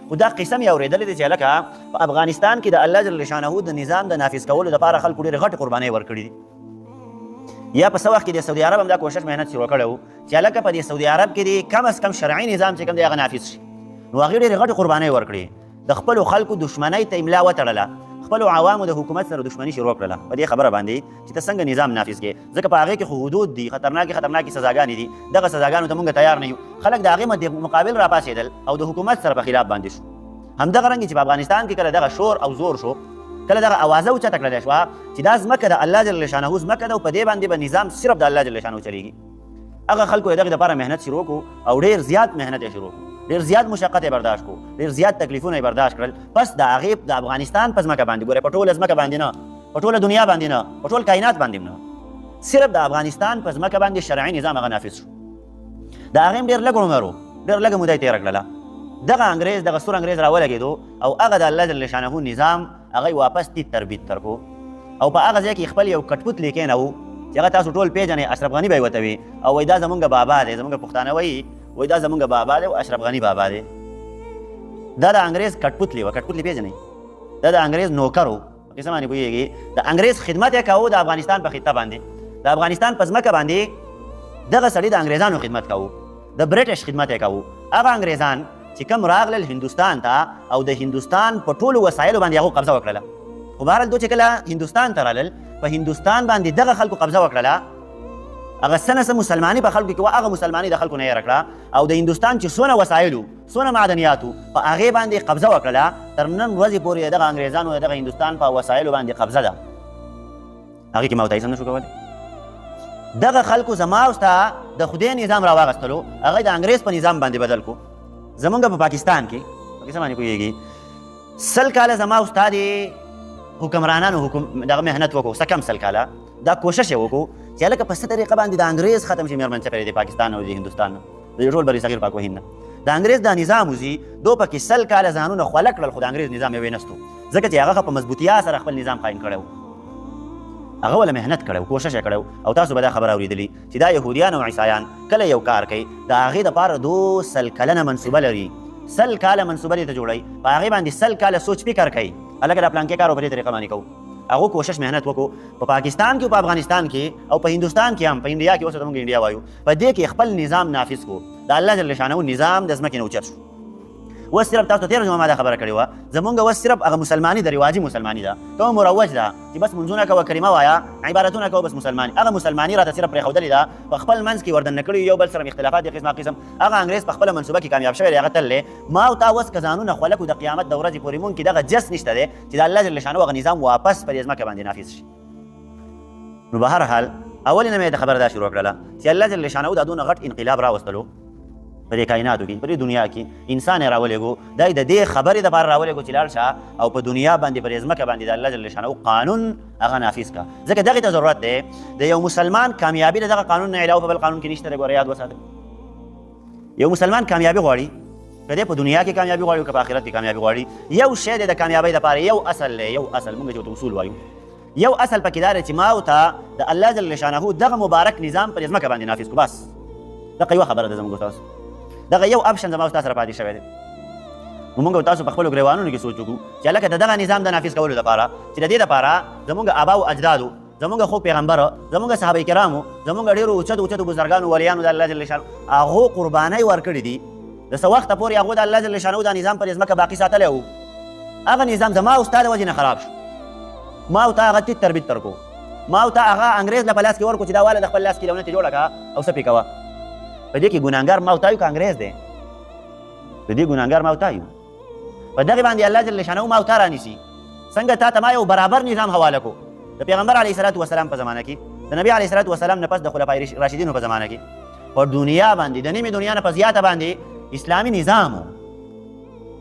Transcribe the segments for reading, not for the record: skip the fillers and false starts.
خو دا قصه مې اورېدلې دی چې هلکه په افغانستان کې د الله جل شانه د نظام د نافظ کولو دپاره خلکو ډېرې غټې قربانۍ ورکړي دي یا په څه وخت کې د سعودي عرب هم دا کوشش محنت شروع کړی و چې هلکه په دې سعودي عرب کې د کم از کم شرعي نظام چې کوم دی هغه نافظ شي نو هغې ډېرې غټې قربانۍ ورکړي د خپلو خلکو دښمنۍ ته املا وتړله خپلو عوامو د حکومت سره دښمني شروع کړله په دې خبره باندې چې ته څنګه نظام نافظ کړې ځکه په هغې کې خو حدود دي خطرناکې سزاګانې دي دغه سزاګانو ته مونږ تیار نه یو خلک د هغې مقابل راپاڅېدل او د حکومت سره په خلاف باندې شو همدغه رنګې چې په افغانستان کې کله دغه شور او زور شو کله دغه اوازه اوچته کړلی شوه چې دا ځمکه د الله جل شانه ځمکه ده او په دې باندې به نظام صرف د الله جل شانه چلېږي هغه خلکو یې دغې دپاره محنت شروع کړو او ډېر زیات محنت یې شروع کړو ډېر زیات مشقت یې برداشت کړو ډېر زیات تکلیفونه یې برداشت کړل پس د هغې د افغانستان په ځمکه باندې ګورئ په ټوله ځمکه باندې نه په ټوله دنیا باندې نه په ټول کائنات باندې نه صرف د افغانستان په ځمکه باندې شرعي نظام هغه نافظ شو د هغې هم ډېر لږ عمر و ډېر لږه موده یې تېره کړله دغه انګریز دغه سور انګریز راولګېدو او هغه د الله جل شانه نظام هغه واپس تیت تربیت تر کو او په هغه ځای کې خپل یو کټپوت لیکین و چې هغه تاسو ټول پیژنئ اشرف غني به یې ورته وي او وایي دا زمونږ بابا دی زمونږ پښتانه وایي وایي دا زمونږ بابا دی او اشرف غني بابا دی دا د انګریز کټپوتلی وه کټپوتلی پیژنئ دا د انګریز نوکر و په څه باندې پوهېږي د انګریز خدمت یې کوو د افغانستان په خطه باندې د افغانستان په ځمکه باندې دغه سړي د انګریزانو خدمت کوو د برټش خدمت یې کوو هغه انګریزان چې کوم راغلل هندوستان ته او د هندوستان په ټولو وسایلو باندې هغو قبضه وکړله خو بهرحال دو چې کله هندوستان ته رالل په هندوستان باندې دغه خلکو قبضه وکړله هغه څه نه څه مسلماني په خلکو کې وه هغه مسلماني د خلکو نه یې کړه او د هندوستان چې څونه وسایلو څونه معدنیاتو په هغې باندې قبضه وکړله تر نن ورځې پورې د دغه انګریزانو د دغه هندوستان په وسایلو باندې قبضه ده هغې کې ماوتایي هم نه شو کولی دغه خلکو زما او ستا د خدای نظام راواغستلو هغه د انګریز په نظام باندې بدل کو زمونږ په پاکستان کې په څه باندې پوهېږي 100 کاله زما او ستا د حکمرانانو دغه محنت وکړو څه کم 100 کاله دا کوشش یې وکړو چې هلکه په څه طریقه باندې د انګریز ختم شي مېرمن څپرې د پاکستان او د هندوستان نه د ټول بري صغیر پاک و هند نه د انګریز دا نظام وځي دو پکې 100 کاله ځانونه خوله کړل خو د انګریز نظام یې وینستو ځکه چې هغه په مضبوطیا سره خپل نظام قایم کړی هغه ولا محنت کړی کوشش یې کړی او تاسو به دا خبره اورېدلي چې دا یهودیان او عیسایان کله یو کار کوي د هغې دپاره 200 کلنه منصوبه لري 100 کاله منصوبه دې ته جوړوي په هغې باندې 100 کاله سوچ فکر کوي هلکه دا پلانکې کار په دې طریقه باندې کوو هغه کوشش محنت وکړو په پاکستان کې او په افغانستان کې او په هندوستان کې هم په انډیا کې اوس ته موږ انډیا وایو په دې کې خپل نظام نافظ کړو د الله جل شانه نظام د ځمکې نه اوچت شو اوس صرف تاسو ته تېره جمعه ما دا خبره کړې وه زمونږ اوس صرف هغه مسلماني ده رواجي مسلماني ده کومه مروج ده چې بس منځونه کوه کلمه وایه عبادتونه کوه بس مسلماني هغه مسلماني راته صرف پرېښودلې ده په خپل منځ کې وردننه کړي یو بل سره اختلافات دي قسمه قسم هغه انګریز په خپله منصوبه کې کامیاب شوی دی هغه تل دی ما او تا اوس که ځانونه خوله کړو د قیامت د ورځې پورې مونږ کې دغه جس نشته دی چې د الله جل شانه هغه نظام واپس په دې ځمکه باندې نافظ شي نو به هر حال اولې نه مې د خبره دا شروع کړله چې الله جل شانه دا دونه غټ انقلاب راوستلو په دې کائناتو کې په دې دنیا کې انسان یې راولېږو دا یې د دې خبرې دپاره راولېږو چې لاړ شه او په دنیا باندې په دې ځمکه باندې د الله جل شانه قانون هغه نافظ کړه ځکه دغې ته ضرورت دی د یو مسلمان کامیابي د دغه قانون نه علاوه په بل قانون کې نشته دی ګوره یاد وساتئ یو مسلمان کامیابي غواړي که دی په دنیا کې کامیابي غواړي او که په آخرت کې کامیابي غواړي یو شی دی د کامیابۍ دپاره یو اصل دی یو اصل مونږ چې ورته اصول وایو یو اصل پکې دا دی چې ما او ته د الله جل شانه دغه مبارک نظام په دې ځمکه باندې نافظ کړو بس دغه یوه خبره ده زموږ تاسو دغه یو اپشن زما او ستا سره پاتې شوی دی نو موږ تاسو په خپلو ګریوانونو کې سوچ وکړو چې هلکه د دغه نظام د نافظ کولو دپاره چې د دې دپاره زموږ آباو اجدادو زموږ خو پیغمبره زموږ صحابه کرامو زموږ ډېرو اوچتو بزرګانو ولیانو د الله جل شانه هغو قربانۍ ورکړي دي د څه وخته پورې هغو د الله جل شانه دا نظام په دې ځمکه باقي ساتلی و هغه نظام زما او ستا د وجې نه خراب شو ما او تا هغه تیت تربیت تر کو ما او تا هغه انګریز له په لاس کې ورکړو چې دا واله د خپل لاس کې لونې جوړه کړه او څه پې کوه په دې کې ګناهګار ما او تا یو که انګریز دی په دې ګناهګار ما او تا یو په دغې باندې الله جل شانه ما او تا رانیسي څنګه تا ته ما یو برابر نظام حواله کو د پیغمبر علیه صلات وسلام په زمانه کې د نبي علیه صلات وسلام نه پس د خلفای راشدینو په زمانه کې په دنیا باندې د نیمې دنیا نه په زیاته باندې اسلامي نظام و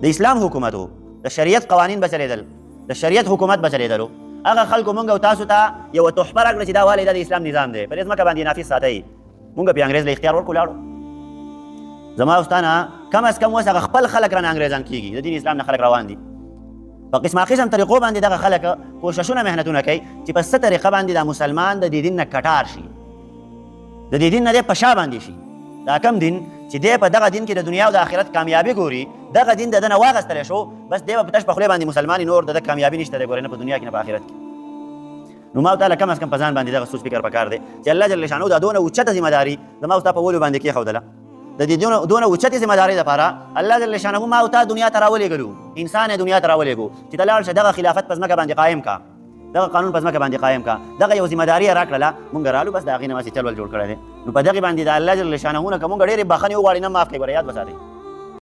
د اسلام حکومت و د شریعت قوانین به چلېدل د شریعت حکومت به چلېدلو هغه خلکو مونږ او تاسو ته یوه تحفه راکړه چې دا والې دا د اسلام نظام دی په دې ځمکه باندې نافظ ساتئ مونږ پې انګریز له اختیار ورکړو لاړو زما او ستا نه کم از کم اوس هغه خپل خلک رانه انګریزان کېږي د دین اسلام نه خلک روان دي په قسمه قسم طریقو باندې دغه خلک کوششونه محنتونه کوي چې په څه طریقه باندې دا مسلمان د دې دین نه کټار شي د دې دین نه دی په شا باندې شي دا کم دین چې دی په دغه دین کې د دنیا او د آخرت کامیابي ګوري دغه دین د ده نه واخیستلی شو بس دی به په تش په خولې باندې مسلمان نور د ده کامیابي نشته دی ګورې نه په دنیا کې نه په آخرت کې نو ما او تعالی کم از کم په ځان باندې دغه سوچ فکر پکار دی چې الله جل شانو دا دونه اوچته ذمهداري زما او ستا په ولو باندې کېښودله د دې دونه اوچتې ذمهدارۍ دپاره الله جل شانه ما او تا دنیا ته راولېږلو انسان یې دنیا ته راولېږو چې ته لاړ شه دغه خلافت په ځمکه باندې قایم کا دغه قانون په ځمکه باندې قایم کا دغه یو ذمهداري یې راکړله مونږ رالو بس د هغې نه ماسې چل ول جوړ کړی دی نو په دغې باندې د الله جل شانهونه که مونږ ډېرې بخښنې وغواړي نه معاف کوي ګوره یاد وساتئ